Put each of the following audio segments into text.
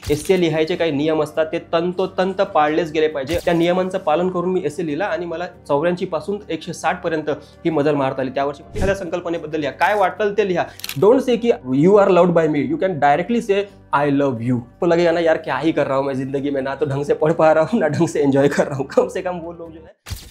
एस्से लिहायचे काही नियम असतात ते तंतोतंत पाळलेच गेले पाहिजे। त्या नियमांचं पालन करून मी एस्से लिहिला आणि मला 84 पासून 160 पर्यंत ही मजल मारता आली। त्यावर्षी एखाद्या संकल्पनेबद्दल लिहा, काय वाटेल ते लिहा। डोंट से कि you are loved by me, you can directly say I love you. तो लगेगा ना यार क्या ही कर रहा हूँ मैं जिंदगी में, ना तो ढंग से पढ़ पा रहा हूँ ना ढंग से एंजॉय कर रहा हूँ। कम से कम वो लोग जो है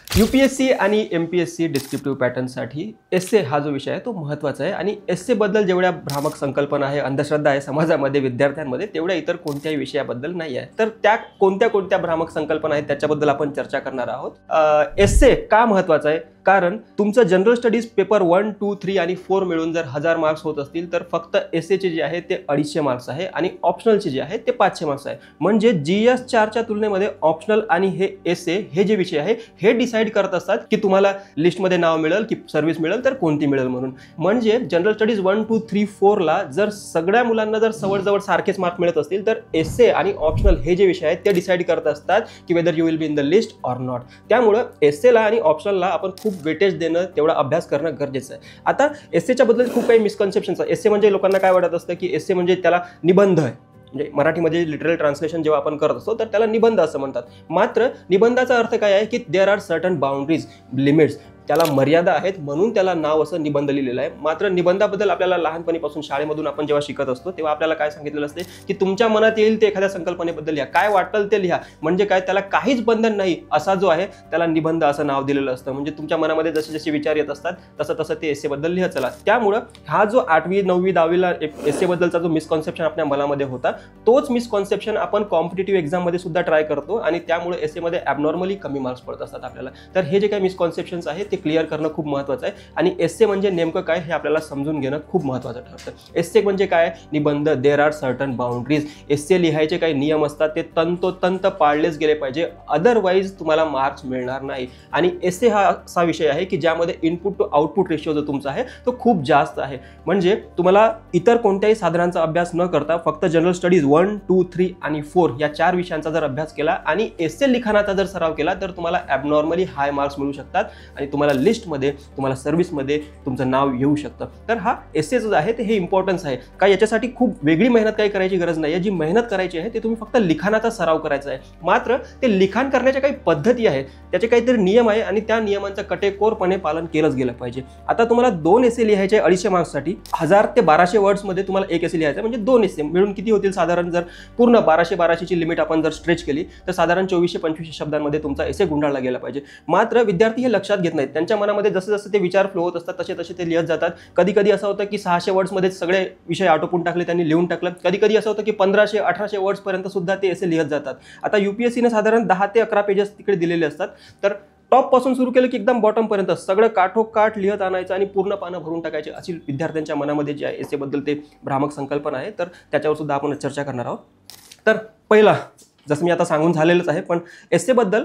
यूपीएससी आणि एमपीएससी डिस्क्रिप्टिव्ह पॅटर्नसाठी एस्से हा जो विषय आहे तो महत्त्वाचा आहे। आणि एस्से बद्दल जेवढ्या भ्रामक संकल्पना आहे, अंधश्रद्धा आहे समाजामध्ये विद्यार्थ्यांमध्ये, तेवढ्या इतर कोणत्याही विषयाबद्दल नाही आहे। तर त्या कोणत्या भ्रामक संकल्पना आहेत त्याच्याबद्दल आपण चर्चा करणार आहोत। एस्से का महत्त्वाचा आहे? कारण तुमचं जनरल स्टडीज पेपर 1, 2, 3 आणि 4 मिळून जर 1000 मार्क्स होत असतील तर फक्त एस्सेचे जे आहे ते 250 मार्क्स आहे आणि ऑप्शनलचे जे आहे ते 500 मार्क्स आहे। म्हणजे जीएस 4च्या तुलनेमध्ये ऑप्शनल आणि हे एस्से हे जे विषय आहे हे डिसाइड करत असतात की तुम्हाला लिस्टमध्ये नाव मिळेल की सर्व्हिस मिळेल तर कोणती मिळेल म्हणून। म्हणजे जनरल स्टडीज 1, 2, 3, 4 ला जर सगळ्या मुलांना जर जवळ सारखेच मार्क मिळत असतील तर एस्से आणि ऑप्शनल हे जे विषय आहेत ते डिसाइड करत असतात की whether you will be in the list or not. त्यामुळे एस्सेला आणि ऑप्शनलला आपण खूप वेटेज देणं, तेवढा अभ्यास करणं गरजेचं आहे। आता एस्सेच्या बद्दल खूप काही मिसकन्सेप्शन्स आहेत। एस्से म्हणजे लोकांना काय वाटत असतं की एस्से म्हणजे त्याला निबंध आहे, म्हणजे मराठीमध्ये लिटरल ट्रान्सलेशन जेव्हा आपण करत असतो तर त्याला निबंध असं म्हणतात। मात्र निबंधाचा अर्थ काय आहे की there are certain boundaries, limits, त्याला मर्यादा आहेत म्हणून त्याला नाव असं निबंध लिहिलेलं आहे। मात्र निबंधाबद्दल आपल्याला लहानपणीपासून शाळेमधून आपण जेव्हा शिकत असतो तेव्हा आपल्याला काय सांगितलेलं असते की तुमच्या मनात येईल ते एखाद्या संकल्पनेबद्दल लिहा, काय वाटेल ते लिहा। म्हणजे काय, त्याला काहीच बंधन नाही असा जो आहे त्याला निबंध असं नाव दिलेलं असतं। म्हणजे तुमच्या मनामध्ये जसे जसे विचार येत असतात तसं तसं ते एस्सेबद्दल लिहत चला। त्यामुळं हा जो 8वी 9वी 10वीला एस्सेबद्दलचा जो मिसकॉन्सेप्शन आपल्या मनामध्ये होता तोच मिसकॉन्सेप्शन आपण कॉम्पिटिटिव्ह एक्झाममध्ये सुद्धा ट्राय करतो आणि त्यामुळे एस्सेमध्ये ॲबनॉर्मली कमी मार्क्स पडत असतात आपल्याला। तर हे जे काही मिसकॉन्सेप्शन्स आहेत ते क्लिअर करणं खूप महत्त्वाचं आहे। आणि एस्से म्हणजे नेमकं काय हे आपल्याला समजून घेणं खूप महत्त्वाचं ठरतं। एस्से म्हणजे काय? निबंध, देअर आर सर्टन बाउंड्रीज। एस्से लिहायचे काही नियम असतात ते तंतोतंत पाळलेच गेले पाहिजे, अदरवाईज तुम्हाला मार्क्स मिळणार नाही। आणि एस्से हा असा विषय आहे की ज्यामध्ये इनपुट टू आउटपुट रेशिओ जो तुमचा आहे तो खूप जास्त आहे। म्हणजे तुम्हाला इतर कोणत्याही साधनांचा अभ्यास न करता फक्त जनरल स्टडीज 1, 2, 3 आणि 4 या 4 विषयांचा जर अभ्यास केला आणि एस्से लिखाणाचा जर सराव केला तर तुम्हाला ॲबनॉर्मली हाय मार्क्स मिळू शकतात आणि तुम्हाला लिस्टमध्ये, तुम्हाला सर्व्हिसमध्ये तुमचं नाव येऊ शकतं। तर हा एस्से जो आहे ते हे इम्पॉर्टन्स आहे का याच्यासाठी खूप वेगळी मेहनत काही करायची गरज नाही आहे। जी मेहनत करायची आहे ते तुम्ही फक्त लिखाणाचा सराव करायचा आहे। मात्र ते लिखाण करण्याच्या काही पद्धती आहेत, त्याचे काहीतरी नियम आहे आणि त्या नियमांचं काटेकोरपणे पालन केलंच गेलं पाहिजे। आता तुम्हाला 2 एस्से लिहायचे 250 मार्क्ससाठी 1000 ते 1200 वर्ड्समध्ये तुम्हाला एक एस्से लिहायचा म्हणजे 2 एस्से मिळून किती होतील? साधारण जर पूर्ण 1200 ची लिमिट आपण जर स्ट्रेच केली तर साधारण 2425 शब्दांमध्ये तुमचा एस्से गुंडाळला गेला पाहिजे। मात्र विद्यार्थी हे लक्षात घेत नाहीत, त्यांच्या मनामध्ये जसं ते विचार फ्लो होत असतात तसे तसे ते लिहत जातात। कधी कधी असं होतं की 600 वर्ड्समध्ये सगळे विषय आटोपून टाकले, त्यांनी लिहून टाकलं। कधी कधी असं होतं की 1500-1800 वर्ड्स पर्यंत सुद्धा ते एस्से लिहत जातात। आता यूपीएससीने साधारण 10 ते 11 पेजेस तिकडे दिलेले असतात। तर टॉप पासून सुरू केलं की एकदम बॉटम पर्यंत सगळं काठोकाठ लिहत आणायचं आणि पूर्ण पानं भरून टाकायचे, अशी विद्यार्थ्यांच्या मनामध्ये जे आहे एस्सेबद्दल ते भ्रामक संकल्पना आहे। तर त्याच्यावर सुद्धा आपण चर्चा करणार आहोत। तर पहिला, जसं मी आता सांगून झालेलंच आहे, पण एस्सेबद्दल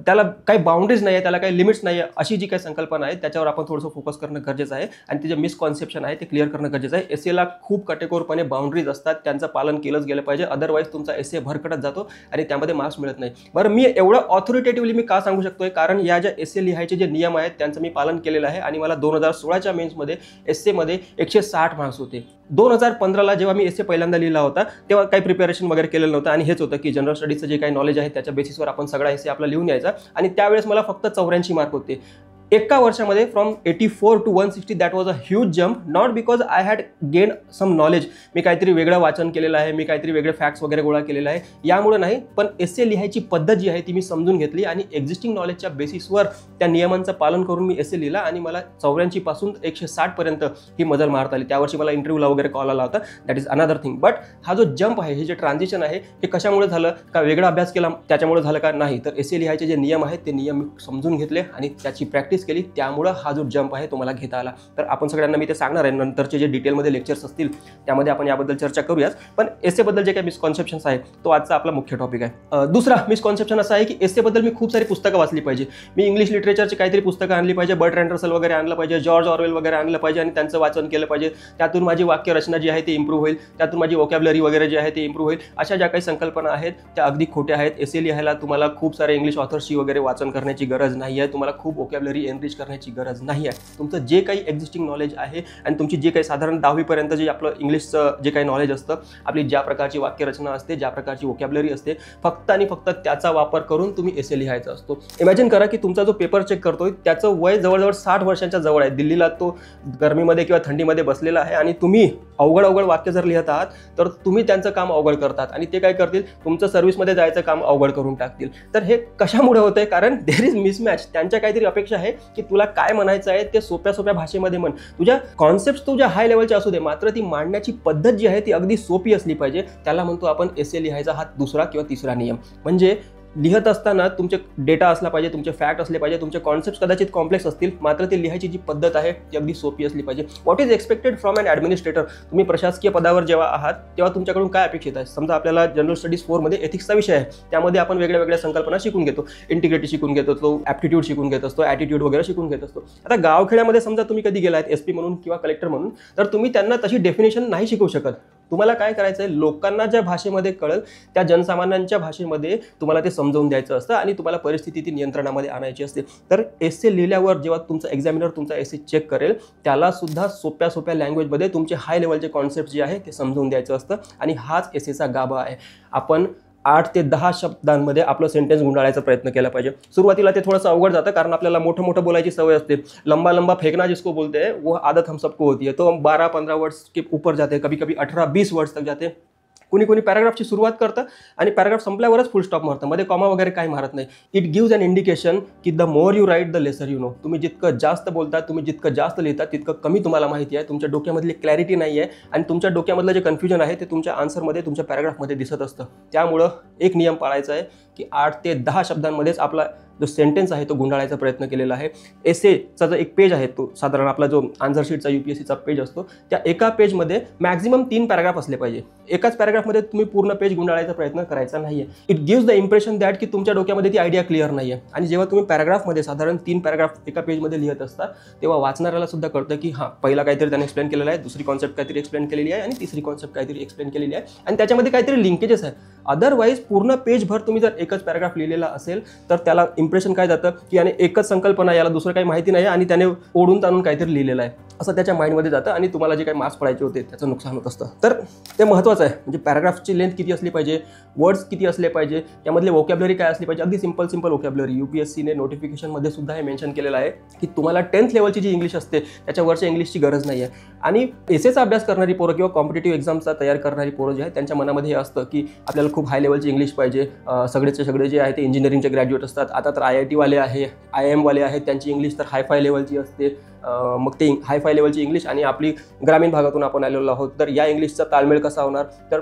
त्याला काही बाउंड्रीज नाही आहे, त्याला काही लिमिट्स नाही आहे, अशी जी काही संकल्पना आहे त्याच्यावर आपण थोडंसं फोकस करणं गरजेचं आहे आणि ते जे मिसकॉन्सेप्शन आहे ते क्लिअर करणं गरजेचं आहे। एस्सेला खूप काटेकोरपणे बाउंड्रीज असतात, त्यांचं पालन केलंच गेलं पाहिजे, अदरवाईज तुमचा एस्से भरकटत जातो आणि त्यामध्ये मार्क्स मिळत नाही। बरं, मी एवढं ऑथॉरिटेटिव्हली मी का सांगू शकतोय? कारण या ज्या एस्से लिहायचे जे नियम आहेत त्यांचं मी पालन केलेलं आहे आणि मला 2016च्या मेन्समध्ये एस्सेमध्ये 160 मार्क्स होते। 2015ला जेव्हा मी एस्से पहिल्यांदा लिहिला होता तेव्हा काही प्रिपरेशन वगैरे केलेलं नव्हतं आणि हेच होतं की जनरल स्टडीजचं जे काही नॉलेज आहे त्याच्या बेसिसवर आपण सगळा एस्से आपला लिहून यायचा आणि त्यावेळेस मला फक्त 84 मार्क होते। एका वर्षामध्ये from 84 to 160 that was a huge jump, not because I had gain some knowledge, मी काहीतरी वेगळं वाचन केलेलं आहे, मी काहीतरी वेगळे फॅक्ट्स वगैरे गोळा केलेला आहे यामुळे नाही, पण एस्से लिहायची पद्धत जी आहे ती मी समजून घेतली आणि एक्झिस्टिंग नॉलेजच्या बेसिसवर त्या नियमांचं पालन करून मी एस्से लिहिला आणि मला 84 पासून 160 पर्यंत ही मजल मारता आली। त्यावर्षी मला इंटरव्ह्यूला वगैरे कॉल आला होता, that is another thing. But हा जो जम्प आहे, हे जे ट्रान्झिशन आहे हे कशामुळे झालं? का वेगळा अभ्यास केला त्याच्यामुळे झालं का? नाही, तर एस्से लिहायचे जे नियम आहेत ते नियम मी समजून घेतले आणि त्याची प्रॅक्टिस केली, त्यामुळे हा जो जंप आहे तो मला घेता आला। तर आपण सगळ्यांना मी ते सांगणार आहे, नंतरचे जे डिटेलमध्ये लेक्चर्स असतील त्यामध्ये आपण याबद्दल चर्चा करूयाच। पण एस्सेबद्दल जे काही मिसकॉन्सेप्शन्स आहे तो आजचा आपला मुख्य टॉपिक आहे। दुसरा मिसकॉन्सेप्शन असा आहे की एस्सेबद्दल मी खूप सारी पुस्तकं वाचली पाहिजे, मी इंग्लिश लिटरेचरची काहीतरी पुस्तकं आणली पाहिजे, बर्ट्रँड रसल वगैरे आणलं पाहिजे, जॉर्ज ऑरवेल वगैरे आणलं पाहिजे आणि त्यांचं वाचन केलं पाहिजे, त्यातून माझी वाक्यरचना जी आहे ती इम्प्रूव्ह होईल, त्यातून माझी वोकॅब्युलरी वगैरे जे आहे ते इम्प्रूव्ह होईल। अशा ज्या काही संकल्पना आहेत त्या अगदी खोट्या आहेत। एस्से लिहायला तुम्हाला खूप सारे इंग्लिश ऑथर्सची वगैरे वाचन करण्याची गरज नाही आहे, तुम्हाला खूप वोकॅब्युलरी वोकॅब्युलरी एनरिच करण्याची गरज नाही आहे. तुमचं जे काही एक्झिस्टिंग नॉलेज आहे आणि तुमची जे काही साधारण 10वी पर्यंत जे आपलं इंग्लिशचं जे काही नॉलेज असतं, आपली ज्या प्रकारची वाक्यरचना असते, ज्या प्रकारची वोकॅब्युलरी असते, फक्त आणि फक्त त्याचा वापर करून तुम्ही एसे लिहायचा असतो. इमॅजिन करा की तुमचा जो पेपर चेक करतोय त्याचं वय जवळजवळ 60 वर्षांच्या जवळ आहे. दिल्लीला तो गरमीमध्ये किंवा थंडीमध्ये बसलेला आहे आणि तुम्ही अवघड वाक्य जर लिहित आहात तर तुम्ही त्यांचं काम अवघड करतात आणि ते काय करतील, तुमचं सर्व्हिसमध्ये जायचं काम अवघड करून टाकतील. तर हे कशामुळे होतंय? कारण देअर इज मिसमॅच. त्यांच्या काहीतरी अपेक्षा आहे की तुला काय म्हणायचं आहे ते सोप्या भाषेमध्ये म्हण. तुझ्या कॉन्सेप्ट तुझ्या हाय लेवलच्या असू दे, मात्र ती मांडण्याची पद्धत जी आहे ती अगदी सोपी असली पाहिजे. त्याला म्हणतो आपण एसे लिहायचा हा दुसरा किंवा तिसरा नियम. म्हणजे लिहत असताना तुमचे डेटा असला पाहिजे, तुमचे फॅक्ट असले पाहिजे, तुमचे कॉन्सेप्ट कदाचित कॉम्प्लेक्स असतील, मात्र ते लिहायची जी पद्धत आहे ती अगदी सोपी असली पाहिजे. What is expected from an administrator? तुम्ही प्रशासकीय पदावर जेव्हा आहात तेव्हा तुमच्याकडून काय अपेक्षित आहे? समजा आपल्याला जनरल स्टडीज 4 मध्ये एथिक्सचा विषय आहे, त्यामध्ये आपण वेगळ्या संकल्पना शिकून घेतो, इंटिग्रिटी शिकून घेत असतो, ॲप्टिट्यूड शिकून घेत असतो, ॲटिट्यूड वगैरे शिकून घेत असतो. आता गावखेड्यामध्ये समजा तुम्ही कधी गेलात SP म्हणून किंवा कलेक्टर म्हणून, तर तुम्ही त्यांना तशी डेफिनेशन नाही शिकवू शकत. तुम्हाला काय करायचं आहे, लोकांना ज्या भाषेमध्ये कळेल त्या जनसामान्यांच्या भाषेमध्ये तुम्हाला ते समजावून द्यायचं असतं आणि तुम्हाला परिस्थिती ती नियंत्रणामध्ये आणायची असते. तर एसे लिहिल्यावर जेव्हा तुमचा एक्झामिनर तुमचा एसे चेक करेल त्याला सुद्धा सोप्या लँग्वेजमध्ये तुमचे हाय लेवलचे कॉन्सेप्ट जे आहे ते समजावून द्यायचं असतं आणि हाच एसेचा गाभा आहे. आपण 8 ते 10 शब्दांमध्ये आपलं सेंटेन्स गुंडाळायचा प्रयत्न केला पाहिजे. सुरुवातीला ते थोडंसं अवघड जातं कारण आपल्याला मोठं बोलायची सवय असते. लंबा फेंकना जिसको बोलते हैं वो आदत हम सबको होती है. तो 12-15 वर्ड्स के ऊपर जाते, कभी 18-20 वर्ड्स तक जाते. कोणी पॅराग्राफची सुरुवात करतं आणि पॅराग्राफ संपल्यावरच फुल स्टॉप मारतं, मध्ये कॉमा वगैरे काही मारत नाही. इट गिव्स अन इंडिकेशन की the more you write the lesser you know. तुम्ही जितकं जास्त बोलता, तुम्ही जितकं जास्त लिहिता, तितकं कमी तुम्हाला माहिती आहे. तुमच्या डोक्यामधली क्लॅरिटी नाही आहे आणि तुमच्या डोक्यामधलं जे कन्फ्युजन आहे ते तुमच्या आन्सरमध्ये, तुमच्या पॅराग्राफमध्ये दिसत असतं. त्यामुळं एक नियम पाळायचा आहे की 8 ते 10 शब्दांमध्येच आपला जो सेंटेन्स आहे तो गुंडाळायचा प्रयत्न केलेला आहे. एसेचा जो एक पेज आहे तो साधारण आपला जो आन्सर शीटचा UPSCचा पेज असतो, त्या एका पेजमध्ये मॅक्झिमम 3 पॅराग्राफ असले पाहिजे. एकाच पॅराग्राफमध्ये तुम्ही पूर्ण पेज गुंडाळायचा प्रयत्न करायचा नाही आहे. It gives the impression that की तुमच्या डोक्यामध्ये ती आयडिया क्लिअर नाही आहे. आणि जेव्हा तुम्ही पॅराग्राफमध्ये साधारण 3 पॅराग्राफ एका पेजमध्ये लिहित असता तेव्हा वाचणाऱ्याला सुद्धा कळतं की हां, पहिला काहीतरी त्याने एक्सप्लेन केलेला आहे, दुसरी कॉन्सेप्ट काहीतरी एक्सप्लेन केलेली आहे आणि तिसरी कॉन्सेप्ट काहीतरी एक्सप्लेन केलेली आहे आणि त्याच्यामध्ये काहीतरी लिंकेजेस आहे. अदरवाईज पूर्ण पेजभर तुम्ही जर एकच पॅराग्राफ लिहिलेला असेल तर त्याला इम्प्रेशन काय जातं की याने एकच संकल्पना, याला दुसरं काही माहिती नाही आणि त्याने ओढून ताणून काहीतरी लिहिलेलं आहे असं त्याच्या माइंडमध्ये जातं आणि तुम्हाला जे काही मार्क्स पडायचे होते त्याचं नुकसान होत असतं. तर ते महत्त्वाचं आहे. म्हणजे पॅराग्राफची लेंथ किती असली पाहिजे, वर्ड्स किती असले पाहिजे, त्यामधले वोकॅब्युलरी काय असली पाहिजे. अगदी सिंपल वोकॅब्युलरी. UPSCने नोटिफिकेशनमध्ये सुद्धा हे मेन्शन केलेलं आहे की तुम्हाला 10th लेवलची जी इंग्लिश असते त्याच्यावरच्या इंग्लिशची गरज नाही आहे. आणि एसेचा अभ्यास करणारी पोरं किंवा कॉम्पिटेटिव्ह एक्झामचा तयार करणारी पोरं जे आहे त्यांच्या मनामध्ये हे असतं की आपल्याला खूप हाय लेवलची इंग्लिश पाहिजे. सगळे जे आहे ते इंजिनिअरिंगचे ग्रॅज्युएट असतात. आता तर IIT वाले आहे, IIM वाले आहेत, त्यांची इंग्लिश तर हायफाय लेवलची असते. मग ते हायफाय लेवलची इंग्लिश आणि आपली ग्रामीण भागातून आपण आलेलो आहोत, तर या इंग्लिशचा ताळमेळ कसा होणार? तर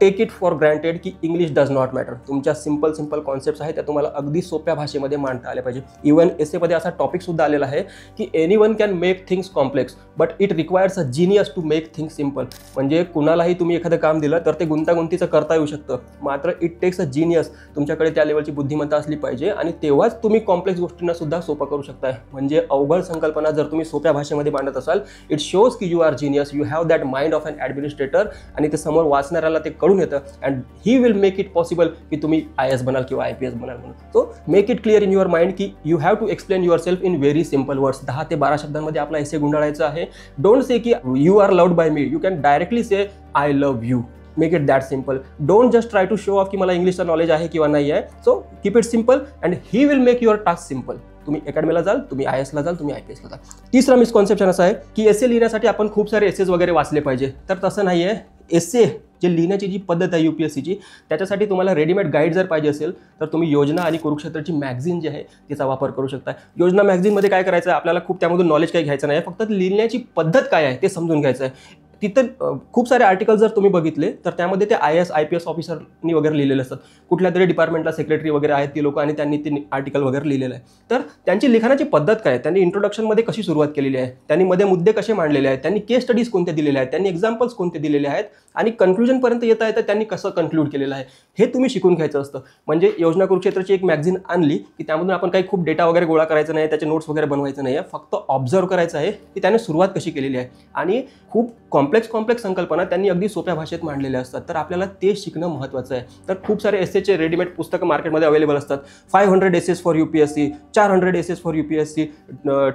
टेक इट फॉर ग्रँटेड की इंग्लिश डज नॉट मॅटर. तुमच्या सिंपल कॉन्सेप्ट्स आहेत त्या तुम्हाला अगदी सोप्या भाषेमध्ये मांडता आले पाहिजे. इवन एसेमध्ये असा टॉपिक सुद्धा आलेला आहे की anyone can make things complex but it requires a genius to make things simple. म्हणजे कुणालाही तुम्ही एखादं काम दिलं तर ते गुंतागुंतीचं करता येऊ शकतं, मात्र इट टेक्स अ जीनियस. तुमच्याकडे त्या लेवलची बुद्धिमत्ता असली पाहिजे आणि तेव्हाच तुम्ही कॉम्प्लेक्स गोष्टींना सुद्धा सोपं करू शकताय. म्हणजे अवघड संकल्पना जर तुम्ही सोप्या भाषेमध्ये मांडत असाल, इट शोज की you are genius, you have that mind of an administrator आणि ते समोर वाचणाऱ्याला ते येतं and he will make it possible की तुम्ही IAS बनाल किंवा IPS बनाल म्हणून. So make it clear in your mind की you have to explain yourself in very simple words. 10 ते 12 शब्दांमध्ये आपला एसे गुंडाळायचा आहे. डोंट से की you are loved by me, you can directly say I love you. Make it that simple. Don't just try to show off की मला इंग्लिशचं knowledge आहे किंवा नाही आहे. So keep it simple and he will make your task simple. तुम्ही अकॅडमीला जाल, तुम्ही IASला जाल, तुम्ही IPSला जाल. तिसरा मिसकॉन्सेप्शन असं आहे की एसे लिहिण्यासाठी आपण खूप सारे एसेस वगैरे वाचले पाहिजे. तर तसं नाही आहे. एसे जे लिहिण्याची जी पद्धत आहे UPSCची, त्याच्यासाठी तुम्हाला रेडीमेड गाईड जर पाहिजे असेल तर तुम्ही योजना आणि कुरुक्षेत्रची मॅगझिन जी आहे तिचा वापर करू शकता. योजना मॅगझिनमध्ये काय करायचं आहे, आपल्याला खूप त्यामधून नॉलेज काही घ्यायचं नाही, फक्त लिहिण्याची पद्धत काय आहे ते समजून घ्यायचं आहे. तिथं खूप सारे आर्टिकल जर तुम्ही बघितले तर त्यामध्ये ते IAS IPS ऑफिसरनी वगैरे लिहिलेले असतात. कुठल्या तरी डिपार्टमेंटला सेक्रेटरी वगैरे आहेत ती लोक आणि त्यांनी ते आर्टिकल वगैरे लिहिलेलं आहे. तर त्यांची लिखाणाची पद्धत काय, त्यांनी इंट्रोडक्शनमध्ये कशी सुरुवात केलेली आहे, त्यांनी मध्ये मुद्दे कसे मांडलेले आहेत, त्यांनी केस स्टडीज कोणते दिलेले आहेत, त्यांनी एक्झाम्पल्स कोणते दिलेले आहेत आणि कन्क्लुजनपर्यंत येता येतं त्यांनी कसं कन्क्लूड केलेलं आहे हे तुम्ही शिकून घ्यायचं असतं. म्हणजे योजना कुरुक्षेत्राची एक मॅगझिन आणली की त्यामधून आपण काही खूप डेटा वगैरे गोळा करायचा नाही, त्याचे नोट्स वगैरे बनवायचं नाही आहे, फक्त ऑब्झर्व करायचं आहे की त्याने सुरुवात कशी केलेली आहे. आणि खूप कॉम्प्लेक्स संकल्पना त्यांनी अगदी सोप्या भाषेत मांडलेल्या असतात, तर आपल्याला ते शिकणं महत्त्वाचं आहे. तर खूप सारे एसेचे रेडीमेड पुस्तकं मार्केटमध्ये अवेलेबल असतात. 500 essays for UPSC, 400 essays for UPSC,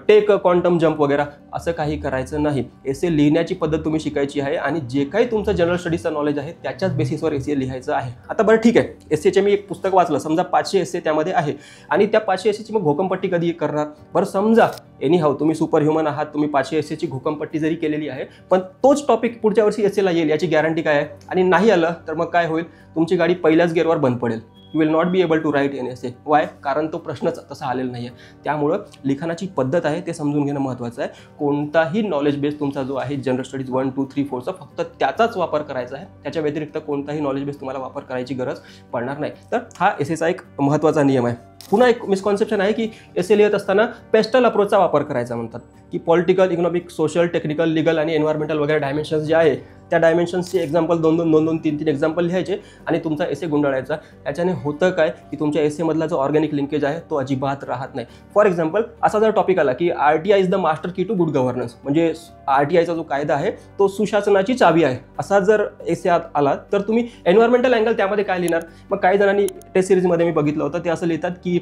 take quantum jump वगैरे. असं काही करायचं नाही. एसे लिहिण्याची पद्धत तुम्ही शिकायची आहे आणि जे काही तुमचं जनरल स्टडीजचं नॉलेज आहे त्याच्याच बेसिसवर एसे लिहायचं आहे. आता बरं ठीक आहे, एसेचे मी एक पुस्तक वाचलं, समजा 500 एसे त्यामध्ये आहे आणि त्या 500 एसेची मग घोकमपट्टी कधी करणार? बरं समजा एनी हाऊ तुम्ही सुपर ह्युमन आहात, तुम्ही 500 एसेची घोकमपट्टी जरी केलेली आहे, पण तोच टॉपिक पुढच्या वर्षी एसेला येईल याची गॅरंटी काय आहे? आणि नाही आलं तर मग काय होईल? तुमची गाडी पहिल्याच गेअरवर बंद पडेल. You will not be able to write an essay. Why? कारण तो प्रश्नच तसा आलेला नाही आहे. त्यामुळं लिखाणाची पद्धत आहे ते समजून घेणं महत्त्वाचं आहे. कोणताही नॉलेज बेस तुमचा जो आहे जनरल स्टडीज 1, 2, 3, 4चा फक्त त्याचाच वापर करायचा आहे. त्याच्या व्यतिरिक्त कोणताही नॉलेज बेस तुम्हाला वापर करायची गरज पडणार नाही. तर हा एसेचा एक महत्त्वाचा नियम आहे. पुन्हा एक मिसकॉन्सेप्शन आहे की एसे लिहित असताना पेस्टल अप्रोचचा वापर करायचा म्हणतात, की political, economic, social, technical, legal आणि एन्व्हायरमेंटल वगैरे डायमेन्शन्स जे आहे त्या डायमेन्शन्सचे एक्झाम्पल 2-2, 3-3 एक्झाम्पल लिहायचे आणि तुमचा एसे गुंडाळायचा. याच्याने होतं काय की तुमच्या एसेमधला जो ऑर्गॅनिक लिंकेज आहे तो अजिबात राहत नाही. फॉर एक्झाम्पल असा जर टॉपिक आला की RTI इज द मास्टर की टू गुड गव्हर्नन्स, म्हणजे RTIचा जो कायदा आहे तो सुशासनाची चावी आहे, असा जर एसे आला तर तुम्ही एन्व्हायरमेंटल अँगल त्यामध्ये काय लिहिणार? मग काही जणांनी टेस्ट सिरीजमध्ये मी बघितलं होतं ते असं लिहितात की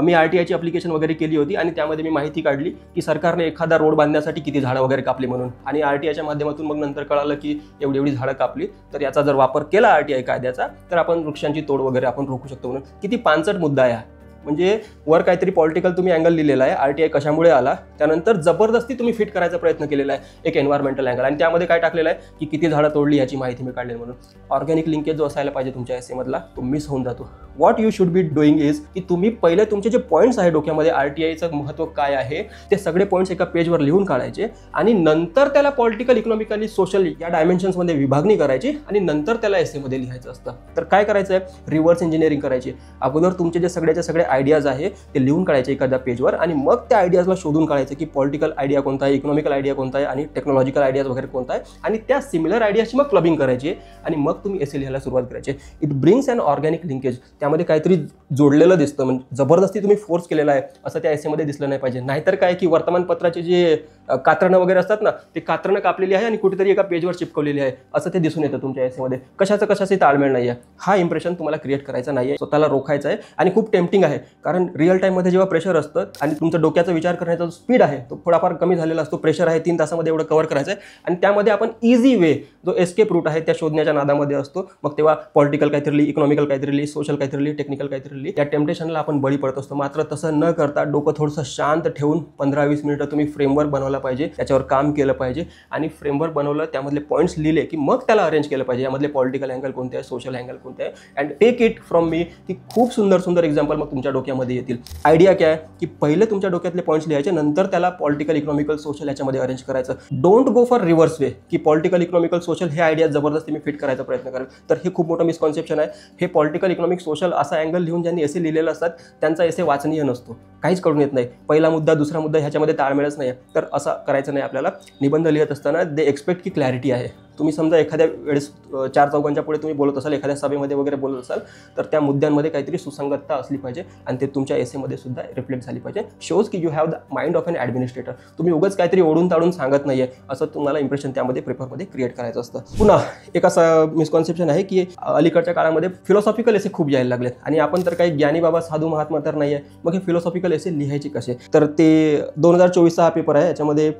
मी RTIची अप्लिकेशन वगैरे केली होती आणि त्यामध्ये मी माहिती काढली की सरकारने एखादा रोड बांधण्यासाठी किती झाडं वगैरे कापली म्हणून, आणि RTIच्या माध्यमातून मग नंतर कळालं की एवढी झाडं कापली, तर याचा जर वापर केला RTI कायद्याचा तर आपण वृक्षांची तोड वगैरे आपण रोखू शकतो म्हणून. किती पांचट मुद्दा आहे. म्हणजे वर काहीतरी पॉलिटिकल तुम्ही अँगल लिहिलेला आहे, RTI कशामुळे आला, त्यानंतर जबरदस्ती तुम्ही फिट करायचा प्रयत्न केलेला आहे एक एन्व्हायरमेंटल अँगल, आणि त्यामध्ये काय टाकलेलं आहे की किती झाडं तोडली याची माहिती मी काढली म्हणून. ऑर्गॅनिक लिंकेज जो असायला पाहिजे तुमच्या एसेमधला तो मिस होऊन जातो. What you should be doing is की तुम्ही पहिले तुमचे जे पॉईंट्स आहे डोक्यामध्ये RTIचं महत्त्व काय आहे ते सगळे पॉईंट्स एका पेजवर लिहून काढायचे आणि नंतर त्याला पॉलिटिकल, इकॉनॉमिकली, सोशल या डायमेन्शन्समध्ये विभागणी करायची आणि नंतर त्याला एसेमध्ये लिहायचं असतं. तर काय करायचं आहे? रिव्हर्स इंजिनिअरिंग करायची. अगोदर तुमचे जे सगळे आयडियाज आहे ते लिहून काढायचे एखाद्या पेजवर आणि मग त्या आयडियाजला शोधून काढायचं की पॉलिटिकल आयडिया कोणता आहे, इकॉनॉमिकल आयडिया कोणता आहे आणि टेक्नॉलॉजिकल आयडियाज वगैरे कोणता आहे, आणि त्या सिमिलर आयडियाची मग क्लबिंग करायची आणि मग तुम्ही एसे लिहायला सुरुवात करायची. It brings an organic linkage. त्यामध्ये काहीतरी जोडलेलं दिसतं, म्हणजे जबरदस्ती तुम्ही फोर्स केलेला आहे असं त्या एसेमध्ये दिसलं नाही पाहिजे. नाहीतर काय की वर्तमानपत्राचे जे कात्रणं वगैरे असतात ना, ते कात्रणं कापलेली आहे आणि कुठेतरी एका पेजवर चिपकवलेली आहे असं ते दिसून येतं तुमच्या एसेमध्ये. कशाचं ताळमेळ नाही आहे. हा इम्प्रेशन तुम्हाला क्रिएट करायचा नाही आहे, स्वतःला रोखायचं आहे. आणि खूप टेम्पटिंग आहे, कारण रिअल टाईममध्ये जेव्हा प्रेशर असतं आणि तुमचा डोक्याचा विचार करण्याचा जो स्पीड आहे तो थोडाफार कमी झालेला असतो. प्रेशर आहे 3 तासामध्ये एवढं कव्हर करायचं आहे आणि त्यामध्ये आपण इझी वे जो एस्केप रूट आहे त्या शोधण्याच्या नादामध्ये असतो. मग तेव्हा पॉलिटिकल काहीतरी लिही, इकॉनॉमिकल काहीतरी लिही, सोशल काहीतरी लिही, टेक्निकल काहीतरी लिही. त्या टेम्पटेशनला आपण बळी पडत असतो. मात्र तसं न करता डोकं थोडंसं शांत ठेवून 15-20 मिनिटं तुम्ही फ्रेमवर्क बनवला पाहिजे, त्याच्यावर काम केलं पाहिजे आणि फ्रेमवर्क बनवलं, त्यामधले पॉईंट्स लिहिले की मग त्याला अरेंज केलं पाहिजे. यामधले पॉलिटिकल अँगल कोणते आहे, सोशल अँगल कोणते आहे, and take it from me. की खूप सुंदर एक्झाम्पल मग तुमच्या डोक्यामध्ये येतील. आयडिया काय आहे की पहिले तुमच्या डोक्यातले पॉईंट्स लिहायचे, नंतर त्याला पॉलिटिकल, इकॉनॉमिकल, सोशल याच्यामध्ये अरेंज करायचं. डोंट गो फॉर रिव्हर्स वे की पॉलिटिकल, इकॉनॉमिकल, सोशल हे आयडिया जबरदस्ती मी फिट करायचा प्रयत्न करेल. तर हे खूप मोठं मिसकॉन्सेप्शन आहे. हे पॉलिटिकल, इकॉनॉमिक, सोशल असा अँगल लिहून ज्यांनी एसे लिहिलेलं असतात त्यांचा एसे वाचनीय नसतो, काहीच कळून येत नाही. पहिला मुद्दा, दुसरा मुद्दा ह्याच्यामध्ये ताळमेळच नाही आहे. तर असं करायचं नाही आपल्याला. निबंध लिहित असताना दे एक्सपेक्ट की क्लॅरिटी आहे. तुम्ही समजा एखाद्या वेळेस 4 चौघांच्या पुढे तुम्ही बोलत असाल, एखाद्या सभेमध्ये वगैरे बोलत असाल, तर त्या मुद्द्यांमध्ये काहीतरी सुसंगतता असली पाहिजे आणि ते तुमच्या एसेमध्ये सुद्धा रिफ्लेक्ट झाली पाहिजे. शोज की you have the mind of an administrator. तुम्ही उगाच काहीतरी ओढून ताडून सांगत नाही आहे असं तुम्हाला इम्प्रेशन त्यामध्ये पेपरमध्ये क्रिएट करायचं असतं. पुन्हा एक असं मिसकॉन्सेप्शन आहे की अलीकडच्या काळामध्ये फिलॉसॉफिकल एसे खूप यायला लागले आणि आपण तर काही ज्ञानी बाबा, साधू महात्मा तर नाही आहे. मग हे फिलॉसॉफिकल एसे लिहायचे कसे? तर ते 2024चा हा पेपर आहे. याच्यामध्ये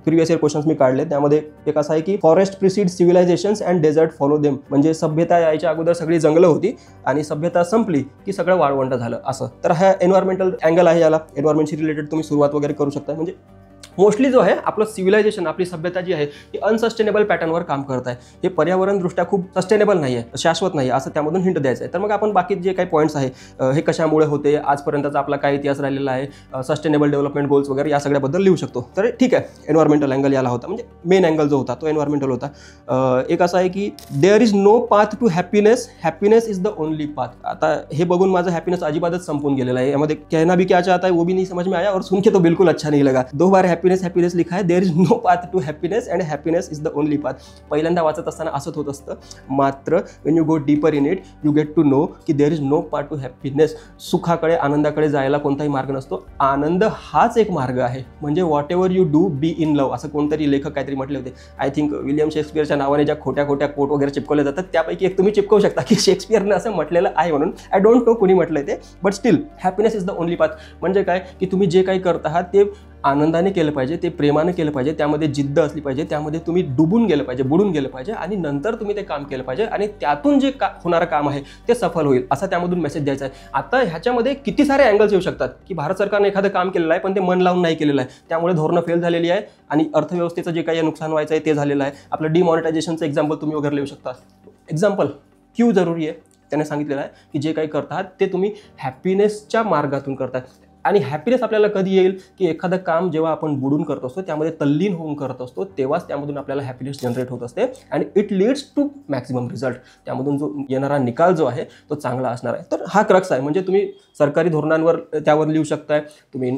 प्रिव्हियस इयर क्वेश्चन्स मी काढले. त्यामध्ये एक असं आहे की forest precede civilisations and desert follow them. म्हणजे सभ्यता यायच्या अगोदर सगळी जंगलं होती आणि सभ्यता संपली की सगळं वाळवंट झालं असं. तर हा एन्व्हायरमेंटल अँगल आहे. याला एन्व्हायरमेंटशी रिलेटेड तुम्ही सुरुवात वगैरे करू शकता. म्हणजे मोस्टली जो आहे आपलं सिव्हिलायझेशन, आपली सभ्यता जी आहे ही अनसस्टेनेबल पॅटर्नवर काम करत आहे. हे पर्यावरणदृष्ट्या खूप सस्टेनेबल नाही आहे, शाश्वत नाही असं त्यामधून हिंट द्यायचं आहे. तर मग आपण बाकी जे काही पॉईंट्स आहे हे कशामुळे होते, आजपर्यंतचा आपला काय इतिहास राहिलेला आहे, सस्टेनेबल डेव्हलपमेंट गोल्स वगैरे या सगळ्याबद्दल लिहू शकतो. तर ठीक आहे, एन्व्हायरमेंटल अँगल याला होता, म्हणजे मेन अँगल जो होता तो एन्व्हायरमेंटल होता. एक असा आहे की there is no path to happiness, happiness is the only path. आता हे बघून माझं हॅपीनेस अजिबातच संपून गेलेला आहे. यामध्ये कहना भी क्या चाहता है वो भी नहीं समझ में आया और सुन के तो बिल्कुल अच्छा नहीं लगा. 2 बार हॅपीनेस लिखा है, there is no path to happiness and happiness is the only path. पहिल्यांदा वाचत असताना असंच होत असतं, मात्र when you go deeper in it you get to know की there is no path to happiness. सुखाकडे, आनंदाकडे जायला कोणताही मार्ग नसतो, आनंद हाच एक मार्ग आहे. म्हणजे what ever you do be in love, असं कोणतरी लेखक काहीतरी म्हटले होते. आय थिंक विलियम शेक्सपियरच्या नावाने ज्या खोट्या कोट वगैरे चिपकवले जातात त्यापैकी एक तुम्ही चिपकवू शकता की शेक्सपियरने असं म्हटलेलं आहे म्हणून. आय डोंट नो कुणी म्हटलंय ते, but still happiness is the only path. म्हणजे काय की तुम्ही जे काही करत आहात ते आनंदाने केलं पाहिजे, ते प्रेमाने केलं पाहिजे, त्यामध्ये जिद्द असली पाहिजे, त्यामध्ये तुम्ही डुबून गेलं पाहिजे, बुडून गेलं पाहिजे आणि नंतर तुम्ही ते काम केलं पाहिजे आणि त्यातून जे होणारं काम आहे ते सफल होईल, असा त्यामधून मेसेज द्यायचा आहे. आता ह्याच्यामध्ये किती सारे अँगल्स येऊ शकतात की भारत सरकारने एखादं काम केलेलं आहे पण ते मन लावून नाही केलेलं आहे, त्यामुळे धोरणं फेल झालेली आहे आणि अर्थव्यवस्थेचं जे काही नुकसान व्हायचं आहे ते झालेलं आहे. आपलं डिमॉनिटायझेशनचं एक्झाम्पल तुम्ही वगैरे लिहू शकता. एक्झाम्पल क्यू जरुरी आहे, त्याने सांगितलेलं आहे की जे काही करतात ते तुम्ही हॅपीनेसच्या मार्गातून करतात. आणि हॅपीनेस आपल्याला कधी येईल की एखादं काम जेव्हा आपण बुडून करत असतो, त्यामध्ये तल्लीन होऊन करत असतो, तेव्हाच त्यामधून आपल्याला हॅपीनेस जनरेट होत असते आणि it leads to maximum result. त्यामधून जो येणारा निकाल जो आहे तो चांगला असणार आहे. तर हा क्रक्स आहे. म्हणजे तुम्ही सरकारी धोरणांवर त्यावर लिहू शकताय, तुम्ही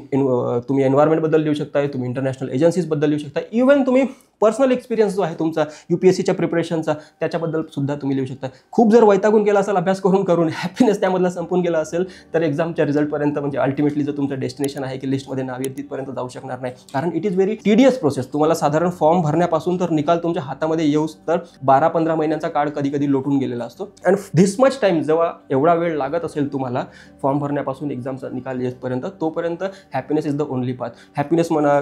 एन्व्हायरमेंटबद्दल लिहू शकताय, तुम्ही इंटरनॅशनल एजन्सीजबद्दल लिहू शकता, इव्हन तुम्ही पर्सनल एक्सपिरियन्स जो आहे तुमचा UPSCच्या प्रिपरेशनचा त्याच्याबद्दल सुद्धा तुम्ही लिहू शकता. खूप जर वैतागून गेला असेल अभ्यास करून हॅपीनेस त्यामधला संपून गेला असेल तर एक्झामच्या रिझल्टपर्यंत म्हणजे अल्टिमेटली जो तुमचं डेस्टिनेशन आहे की लिस्टमध्ये नाव येईल तिथपर्यंत जाऊ शकणार नाही. कारण it is very tedious process. तुम्हाला साधारण फॉर्म भरण्यापासून तर निकाल तुमच्या हातामध्ये येऊस तर 12-15 महिन्यांचा काळ कधी कधी लोटून गेलेला असतो. अँड धिस मच टाईम जेव्हा एवढा वेळ लागत असेल तुम्हाला फॉर्म भरण्यापासून एक्झामचा निकाल येतपर्यंत, तोपर्यंत happiness is the only path. Happiness म्हणा,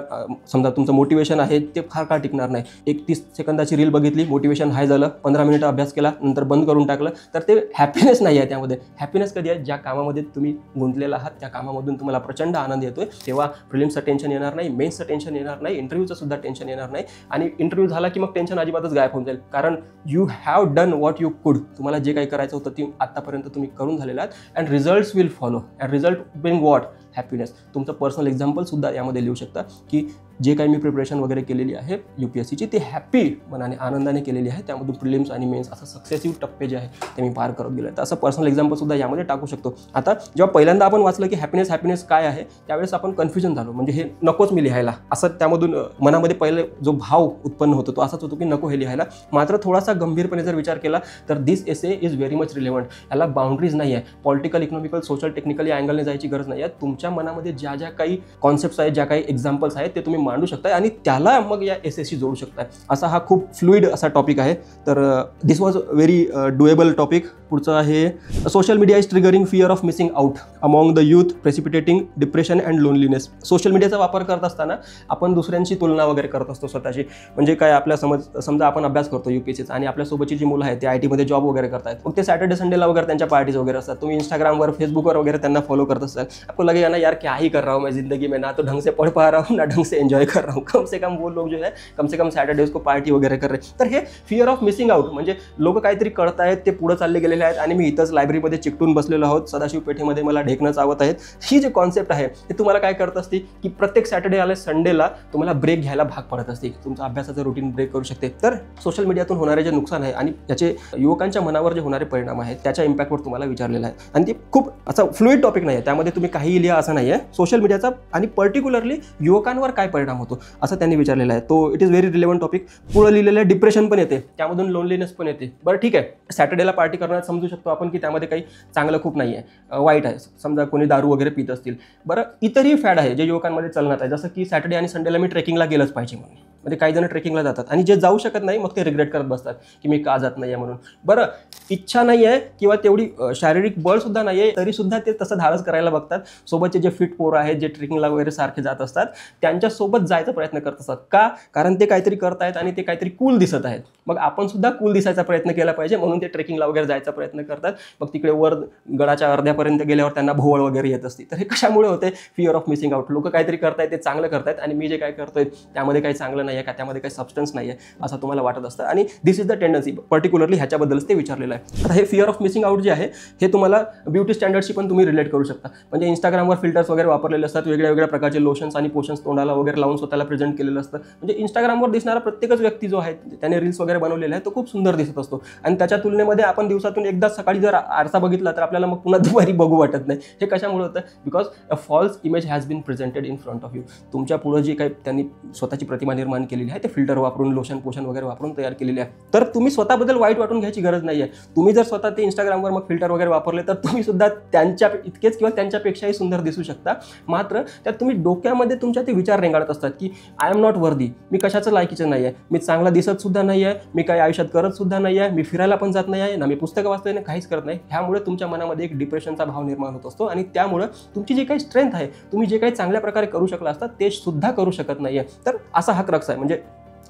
समजा तुमचं मोटिवेशन आहे ते फार काळ टिकणार नाही. एक 30 सेकंदाची रील बघितली, मोटिवेशन हाय झालं, 15 मिनिटं अभ्यास केला, नंतर बंद करून टाकलं, तर ते हॅपीनेस नाही आहे. त्यामध्ये हॅपीनेस कधी आहे, ज्या कामामध्ये तुम्ही गुंतलेला आहात त्या कामामधून तुम्हाला प्रचंड आनंद येतोय, तेव्हा प्रिलिम्सचं टेन्शन येणार नाही, मेन्सचं टेन्शन येणार नाही, इंटरव्ह्यूचं सुद्धा टेन्शन येणार नाही. आणि इंटरव्ह्यू झाला की मग टेन्शन अजिबातच गायब होऊन जाईल. कारण you have done what you कुड. तुम्हाला जे काही करायचं होतं ते आतापर्यंत तुम्ही करून झालेलं आहात. And results will follow. And result being what? Happiness. तुमचं पर्सनल एक्झाम्पल सुद्धा यामध्ये लिहू शकता की जे काही मी प्रिपरेशन वगैरे केलेली आहे UPSCची ते हॅपी मनाने आनंदाने केलेली आहे. त्यामधून प्रिलिम्स आणि मेन्स असं सक्सेसिव्ह टप्पे जे आहे ते मी पार करत गेलो आहे. तर असं पर्सनल एक्झाम्पल सुद्धा यामध्ये टाकू शकतो. आता जेव्हा पहिल्यांदा आपण वाचलं की हॅपीनेस काय आहे त्यावेळेस आपण कन्फ्युजन झालो. म्हणजे हे नकोच मी लिहायला, असं त्यामधून मनामध्ये पहिले जो भाव उत्पन्न होतो तो असाच होतो की नको हे लिहायला. मात्र थोडासा गंभीरपणे जर विचार केला तर दिस essay is very much relevant. याला बाउंड्रीज नाही आहे. पॉलिटिकल, इकॉनॉमिकल, सोशल, टेक्निकल या अँगलने जायची गरज नाही आहे. तुमच्या मनामध्ये ज्या ज्या काही कॉन्सेप्ट्स आहेत, ज्या काही एक्झाम्पल्स आहेत ते तुम्ही मांडू शकताय आणि त्याला मग या एसेशी जोडू शकताय. असा हा खूप फ्लुइड असा टॉपिक आहे. तर this was very doable topic. पुढचं आहे social media is triggering fear of missing out among the youth, precipitating depression and loneliness. Social मीडियाचा वापर करत असताना आपण दुसऱ्यांची तुलना वगैरे करत असतो स्वतःची. म्हणजे काय, आपल्या समजा आपण अभ्यास करतो UPSCचा आणि आपल्यासोबतची जी मुलं आहेत ते IT मध्ये जॉब वगैरे करतात. मग ते सॅटर्डे संडेला वगैरे त्यांच्या पार्टीज वगैरे असतात. तुम्ही इंस्टाग्रामवर, फेसबुकवर वगैरे त्यांना फॉलो करत असाल. आपको लगेगा ना यार क्या ही कर रहा हूँ मैं जिंदगी में, ना तो ढंग से पढ़ पा रहा हूँ ना ढंग से एंजॉय कर रहा हूँ. कम से कम वो लोग जो है कम से कम सॅटर्डेज को पार्टी वगैरे कर रहे. तर हे फिअर ऑफ मिसिंग आउट, म्हणजे लोक काहीतरी करतायत, ते पुढे चालले गेलेले आहेत आणि मी इथंच लायब्ररीमध्ये चिकटून बसलेलो आहोत, सदाशिव पेठेमध्ये मला ढेकणं चावत आहेत. ही जे कॉन्सेप्ट आहे ते तुम्हाला काय करत असते की प्रत्येक सॅटर्डे आले संडेला तुम्हाला ब्रेक घ्यायला भाग पडत असते. तुमचं अभ्यासाचं रुटीन ब्रेक करू शकते. तर सोशल मीडियातून होणारे जे नुकसान आहे आणि त्याचे युवकांच्या मनावर जे होणारे परिणाम आहेत त्याच्या इम्पॅक्टवर तुम्हाला विचारलेलं आहे. आणि ते खूप असा फ्लुइड टॉपिक नाही आहे, त्यामध्ये तुम्ही काहीही लिहा असं नाही आहे. सोशल मीडियाचा आणि पर्टिक्युलरली युवकांवर काय परिणाम होतो असं त्यांनी विचारलेलं आहे. तो it is very relevant topic. पुढे लिहिलेलं डिप्रेशन पण येते, त्यामधून लोनलीनेस पण येते. बरं ठीक आहे, सॅटर्डेला पार्टी करण्यात समजू शकतो आपण की त्यामध्ये काही चांगलं खूप नाही आहे, वाईट आहे. समजा कोणी दारू वगैरे पित असतील. बरं, इतरही फॅड आहे जे युवकांमध्ये चलनात आहे, जसं की सॅटर्डे आणि संडेला मी ट्रेकिंगला गेलंच पाहिजे म्हणून. म्हणजे काही जण ट्रेकिंगला जातात आणि जे जाऊ शकत नाही मग ते रिग्रेट करत बसतात की मी का जात नाही आहे म्हणून. बरं, इच्छा नाही आहे किंवा तेवढी शारीरिक बळ सुद्धा नाही आहे तरी सुद्धा ते तसं धाडस करायला बघतात. सोबतचे जे फिट पोरं आहेत जे ट्रेकिंगला वगैरे सारखे जात असतात त्यांच्यासोबत जायचा प्रयत्न करत असतात. का? कारण ते काहीतरी करत आहेत आणि ते काहीतरी कूल दिसत आहेत. मग आपण सुद्धा कूल दिसायचा प्रयत्न केला पाहिजे म्हणून ते ट्रेकिंगला वगैरे जायचा प्रयत्न करतात. मग तिकडे वर गडाच्या अर्ध्यापर्यंत गेल्यावर त्यांना भोवळ वगैरे येत असते. तर हे कशामुळे होते? Fear of missing out. लोक काहीतरी करतायत ते चांगलं करतायत आणि मी जे काय करतोय त्यामध्ये काही चांगलं नाही आहे का, त्यामध्ये काही सबस्टन्स नाही आहे असं तुम्हाला वाटत असतं. आणि दिस इज द टेंडन्सी. पर्टिक्युलरली ह्याच्याबद्दलच ते विचारलेलं आहे. आता हे फिअर ऑफ मिसिंग आउट जे आहे हे तुम्हाला ब्युटी स्टँडर्डशी पण तुम्ही रिलेट करू शकता. म्हणजे इंस्टाग्रामवर फिल्टर्स वगैरे वापरलेले असतात, वेगळ्या वेगळ्या प्रकारचे लोशन्स आणि पोशन्स तोंडाला वगैरे लावून स्वतःला प्रेझेंट केलेलं असतं. म्हणजे इंस्टाग्रामवर दिसणारा प्रत्येकच व्यक्ती जो आहे त्याने रील्स वगैरे बनवलेले आहे तो खूप सुंदर दिसत असतो आणि त्याच्या तुलनेमध्ये आपण दिवसातून उठून एकदा सकाळी जर आरसा बघितला तर आपल्याला मग पुन्हा दुपारी बघू वाटत नाही. हे कशामुळे होतं? Because a false image has been presented in front of you. तुमच्या पुढे जी काही त्यांनी स्वतःची प्रतिमा निर्माण केलेली आहे ते फिल्टर वापरून, लोशन पोशन वगैरे वापरून तयार केलेली आहे. तर तुम्ही स्वतःबद्दल वाईट वाटून घ्यायची गरज नाही आहे. तुम्ही जर स्वतः ते इंस्टाग्रामवर मग फिल्टर वगैरे वापरले तर तुम्ही सुद्धा त्यांच्या इतकेच किंवा त्यांच्यापेक्षाही सुंदर दिसू शकता. मात्र त्यात तुम्ही डोक्यामध्ये तुमच्या ते विचार रेंगाळत असतात की आय एम नॉट वर्दी, मी कशाचं लायकीचं नाही आहे, मी चांगला दिसत सुद्धा नाही आहे, मी काही आयुष्यात करत सुद्धा नाही आहे, मी फिरायला पण जात नाही आहे ना, मी पुस्तकं वाचतोय ना, काहीच करत नाही. ह्यामुळे तुमच्या मनामध्ये एक डिप्रेशनचा भाव निर्माण होत असतो आणि त्यामुळे तुमची जी काही स्ट्रेंथ आहे, तुम्ही जे काही चांगल्या प्रकारे करू शकला असता ते सुद्धा करू शकत नाही आहे. तर असा हा क्रक्स आहे. म्हणजे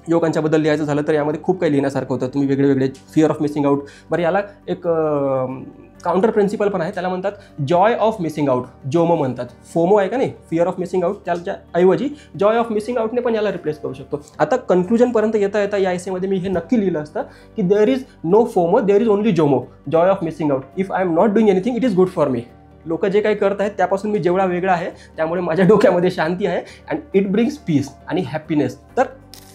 योगांच्याबद्दल लिहायचं झालं तर यामध्ये खूप काही लिहिण्यासारखं होतं. तुम्ही वेगळे फिअर ऑफ मिसिंग आउट. बरं, याला एक काउंटर प्रिन्सिपल पण आहे, त्याला म्हणतात Joy of missing out, Jomo म्हणतात. फोमो आहे का नाही, फिअर ऑफ मिसिंग आउट, त्याच्या ऐवजी जॉय ऑफ मिसिंग आउटने पण याला रिप्लेस करू शकतो. आता कन्क्लुजनपर्यंत येता या एसेमध्ये मी हे नक्की लिहिलं असतं की there is no FOMO, there is only JOMO, joy of missing out. If I am not doing anything it is good for me. लोक जे काही करत आहेत त्यापासून मी जेवढा वेगळा आहे त्यामुळे माझ्या डोक्यामध्ये शांती आहे अँड इट ब्रिंग्स पीस आणि हॅपीनेस. तर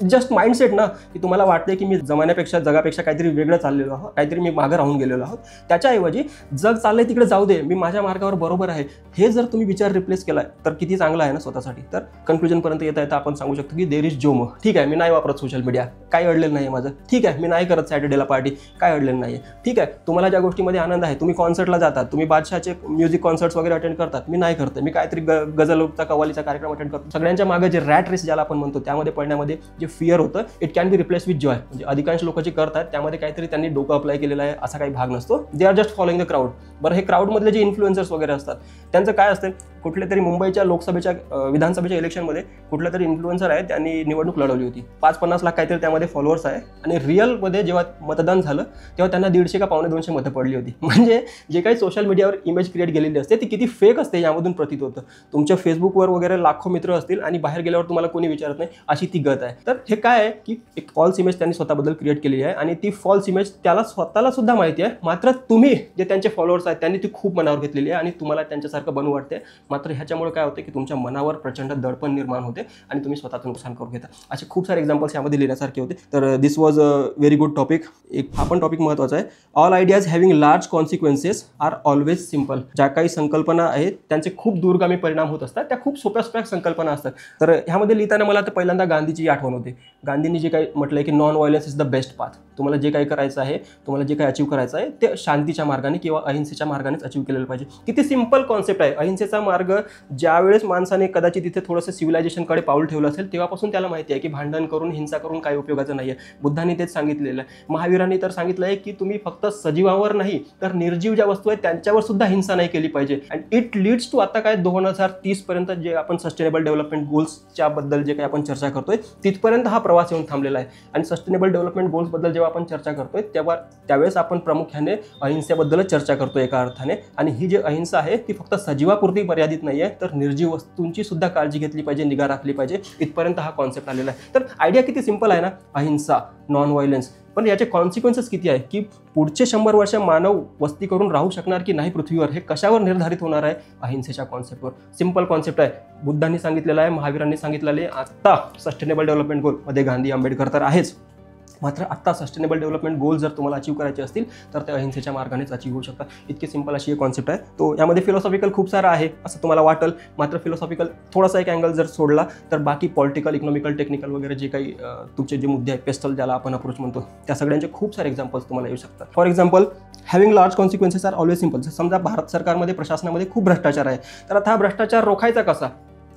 जस्ट माइंडसेट ना, की तुम्हाला वाटते की मी जमान्यापेक्षा, जगापेक्षा काहीतरी वेगळं चाललेलो आहोत, काहीतरी मी मागं राहून गेलेलो आहोत, त्याच्याऐवजी जग चाललंय तिकडे जाऊ दे, मी माझ्या मार्गावर बरोबर आहे, हे जर तुम्ही विचार रिप्लेस केला तर किती चांगला आहे ना स्वतःसाठी. तर कन्क्लुजनपर्यंत येता आपण सांगू शकतो की देअर इज जोमो. ठीक आहे, मी नाही वापरत सोशल मीडिया, काही अडलेलं नाही माझं. ठीक आहे, मी नाही करत सॅटर्डेला पार्टी, काय अडलेलं नाही. ठीक आहे, तुम्हाला ज्या गोष्टीमध्ये आनंद आहे, तुम्ही कॉन्सर्टला जातात, तुम्ही बादशाहचे म्युझिक कॉन्सर्ट्स वगैरे अटेंड करतात, मी नाही करते. मी काहीतरी गझलचा, कव्वालीचा कार्यक्रम अटेंड करतो. सगळ्यांच्या मागे जे रॅट रेस ज्याला आपण म्हणतो त्यामध्ये पडण्यामध्ये जे फिअर होतं it can be replace with Joy. म्हणजे अधिकांश लोक जे करतात त्यामध्ये काहीतरी त्यांनी डोकं अप्लाय केलेलं आहे असा काही भाग नसतो. They are just following the crowd. बरं, हे क्राऊडमधले जे इन्फ्लुएन्सर्स वगैरे असतात त्यांचं काय असतं? कुठल्या तरी मुंबईच्या लोकसभेच्या विधानसभेच्या इलेक्शनमध्ये कुठला तरी इन्फ्लुएन्सर आहे, त्यांनी निवडणूक लढवली होती. 5-50 लाख काहीतरी त्यामध्ये फॉलोअर्स आहे आणि रिअलमध्ये जेव्हा मतदान झालं तेव्हा त्यांना 150 का 250 मतं पडली होती. म्हणजे जे काही सोशल मीडियावर इमेज क्रिएट केलेली असते ती किती फेक असते यामधून प्रतीत होतं. तुमच्या फेसबुकवर वगैरे लाखो मित्र असतील आणि बाहेर गेल्यावर तुम्हाला कोणी विचारत नाही, अशी ती गत आहे. तर हे काय आहे की एक फॉल्स इमेज त्यांनी स्वतःबद्दल क्रिएट केलेली आहे आणि ती फॉल्स इमेज त्याला स्वतःला सुद्धा माहिती आहे. मात्र तुम्ही जे त्यांचे फॉलोअर्स आहेत त्यांनी ती खूप मनावर घेतलेली आहे आणि तुम्हाला त्यांच्यासारखं बनवू वाटते. मात्र ह्याच्यामुळे काय होते की तुमच्या मनावर प्रचंड दडपण निर्माण होते आणि तुम्ही स्वतःचं नुकसान करून घेता. असे खूप सारे एक्झाम्पल्स यामध्ये लिहिण्यासारखे होते. तर this was a very good topic. एक हा पण टॉपिक महत्त्वाचा आहे. All ideas having large consequences are always simple. ज्या काही संकल्पना आहेत त्यांचे खूप दूरगामी परिणाम होत असतात, त्या खूप सोप्या संकल्पना असतात. तर ह्यामध्ये लिहिताना मला तर पहिल्यांदा गांधीची आठवण होते. गांधींनी जे काही म्हटलंय की non violence is the best path. तुम्हाला जे काही करायचं आहे, तुम्हाला जे काही अचीव्ह करायचं आहे ते शांतीच्या मार्गाने किंवा अहिंसेच्या मार्गानेच अचीव्ह केलेलं पाहिजे. किती सिंपल कॉन्सेप्ट आहे. अहिंसेचा मार्ग ज्यावेळेस माणसाने कदाचित तिथे थोडंसं सिव्हिलायझेशनकडे पाऊल ठेवलं असेल तेव्हापासून त्याला माहिती आहे की भांडण करून, हिंसा करून काही उपयोगाचं नाही आहे. बुद्धांनी तेच सांगितलेलं आहे. महावीरांनी तर सांगितलं आहे की तुम्ही फक्त सजीवावर नाही तर निर्जीव ज्या वस्तू आहेत त्यांच्यावर सुद्धा हिंसा नाही केली पाहिजे. अँड इट लीड्स टू आता काय 2030 पर्यंत जे आपण सस्टेनेबल डेव्हलपमेंट गोल्सच्या बद्दल जे काही आपण चर्चा करतोय तिथपर्यंत हा प्रवास येऊन थांबलेला आहे. आणि सस्टेनेबल डेव्हलपमेंट गोल्सबद्दल जेव्हा आपण चर्चा करतोय त्यावेळेस आपण प्रामुख्याने अहिंसेबद्दलच चर्चा करतोय एका अर्थाने. आणि ही जी अहिंसा आहे ती फक्त सजीवापुरती मर्यादित नाही आहे तर निर्जीव वस्तूंची सुद्धा काळजी घेतली पाहिजे, निगा राखली पाहिजे. इथपर्यंत हा कॉन्सेप्ट आलेला आहे. तर आयडिया किती सिंपल आहे ना, अहिंसा, नॉन व्हायलन्स. पण याचे कॉन्सिक्वेन्सेस किती आहे की पुढचे 100 वर्ष मानव वस्ती करून राहू शकणार की नाही पृथ्वीवर हे कशावर निर्धारित होणार आहे? अहिंसेच्या कॉन्सेप्टवर. सिंपल कॉन्सेप्ट आहे. बुद्धांनी सांगितलेलं आहे, महावीरांनी सांगितलेलं आहे. आत्ता सस्टेनेबल डेव्हलपमेंट गोलमध्ये गांधी, आंबेडकर तर आहेच. मात्र आत्ता सस्टेनेबल डेव्हलपमेंट गोल जर तुम्हाला अचीव्ह करायचे असतील तर ते अहिंसेच्या मार्गानेच अचीव्ह होऊ शकतात. इतकी सिंपल अशी एक कॉन्सेप्ट आहे. तो यामध्ये फिलॉसॉफिकल खूप सारा आहे असं तुम्हाला वाटेल. मात्र फिलॉसॉफिकल थोडासा एक अँगल जर सोडला तर बाकी पॉलिटिकल, इकॉनॉमिकल, टेक्निकल वगैरे जे काही तुमचे जे मुद्दे आहेत, पेस्टल ज्याला आपण अप्रोच म्हणतो, त्या सगळ्यांचे खूप सारे एक्झाम्पल्स तुम्हाला येऊ शकतात. For example, having large consequences are always simple. समजा भारत सरकारमध्ये, प्रशासनामध्ये खूप भ्रष्टाचार आहे, तर आता हा भ्रष्टाचार रोखायचा कसा?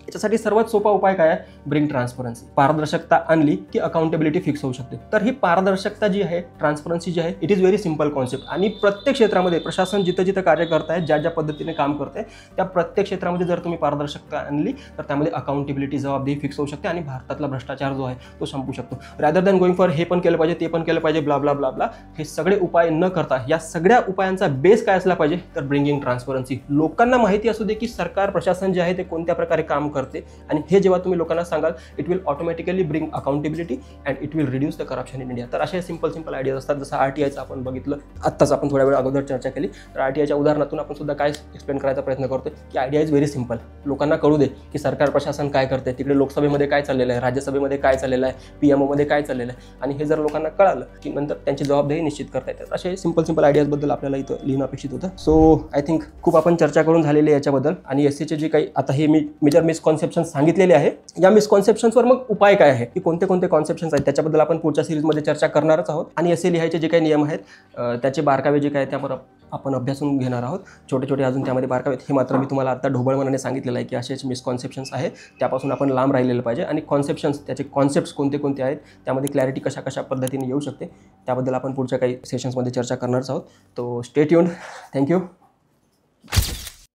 याच्यासाठी सर्वात सोपा उपाय काय आहे? Bring transparency. पारदर्शकता आणली की अकाउंटेबिलिटी फिक्स होऊ शकते. तर ही पारदर्शकता जी आहे, ट्रान्सपरन्सी जी आहे, it is very simple concept. आणि प्रत्येक क्षेत्रामध्ये प्रशासन जिथं जिथं कार्य करत आहे, ज्या पद्धतीने काम करते त्या प्रत्येक क्षेत्रामध्ये जर तुम्ही पारदर्शकता आणली तर त्यामध्ये अकाउंटेबिलिटी, जबाबदारी फिक्स होऊ शकते आणि भारतातला भ्रष्टाचार जो आहे तो संपू शकतो. रॅदर दॅन गोइंग फॉर हे पण केलं पाहिजे, ते पण केलं पाहिजे, ब्ला ब्ला ब्ला ब्ला, हे सगळे उपाय न करता या सगळ्या उपायांचा बेस काय असला पाहिजे? तर ब्रिंगिंग ट्रान्सपरन्सी. लोकांना माहिती असू दे की सरकार, प्रशासन जे आहे ते कोणत्या प्रकारे काम करते आणि हे जेव्हा तुम्ही लोकांना सांगाल it will automatically bring accountability and it will reduce the corruption in India. तर असे सिंपल आयडियाज असतात. जसं RTIचं आपण बघितलं, आत्ताच आपण थोड्या वेळ अगोदर चर्चा केली. तर RTIच्या उदाहरणातून आपण सुद्धा काय एक्सप्लेन करायचा प्रयत्न करतोय की आयडिया इज व्हेरी सिंपल. लोकांना कळू दे की सरकार प्रशासन काय करते, तिकडे लोकसभेमध्ये काय चाललेलं आहे, राज्यसभेमध्ये काय चाललेलं आहे, PMOमध्ये काय चाललेलं आहे, आणि हे जर लोकांना कळालं की नंतर त्यांची जबाबदारी निश्चित करता येतात. असे सिंपल आयडियाजबद्दल आपल्याला इथं लिहिणं अपेक्षित होतं. सो आय थिंक खूप आपण चर्चा करून झालेली आहे याच्याबद्दल. आणि SCचे जे काही आता हे मी मेजर मिसकॉन्सेप्शन सांगितलेले आहे, या मिसकॉन्सेप्शन्सवर मग उपाय काय आहे, की कोणते कॉन्सेप्शन्स आहेत, त्याच्याबद्दल आपण पुढच्या सिरीजमध्ये चर्चा करणारच आहोत. आणि SC लिहायचे जे काही नियम आहेत त्याचे बारकावे जे काय त्यावर आपण अभ्यासून घेणार आहोत. छोटे अजून त्यामध्ये बारकावे आहेत. हे मात्र मी तुम्हाला आता ढोबळमनाने सांगितलेलं आहे की असेच मिसकॉन्सेप्शन्स आहे, त्यापासून आपण लांब राहिलेलं पाहिजे. आणि कॉन्सेप्शन्स, त्याचे कॉन्सेप्ट्स कोणते आहेत, त्यामध्ये क्लॅरिटी कशा पद्धतीने येऊ शकते, त्याबद्दल आपण पुढच्या काही सेशन्समध्ये चर्चा करणारच आहोत. तो स्टे ट्यून्ड. थँक्यू.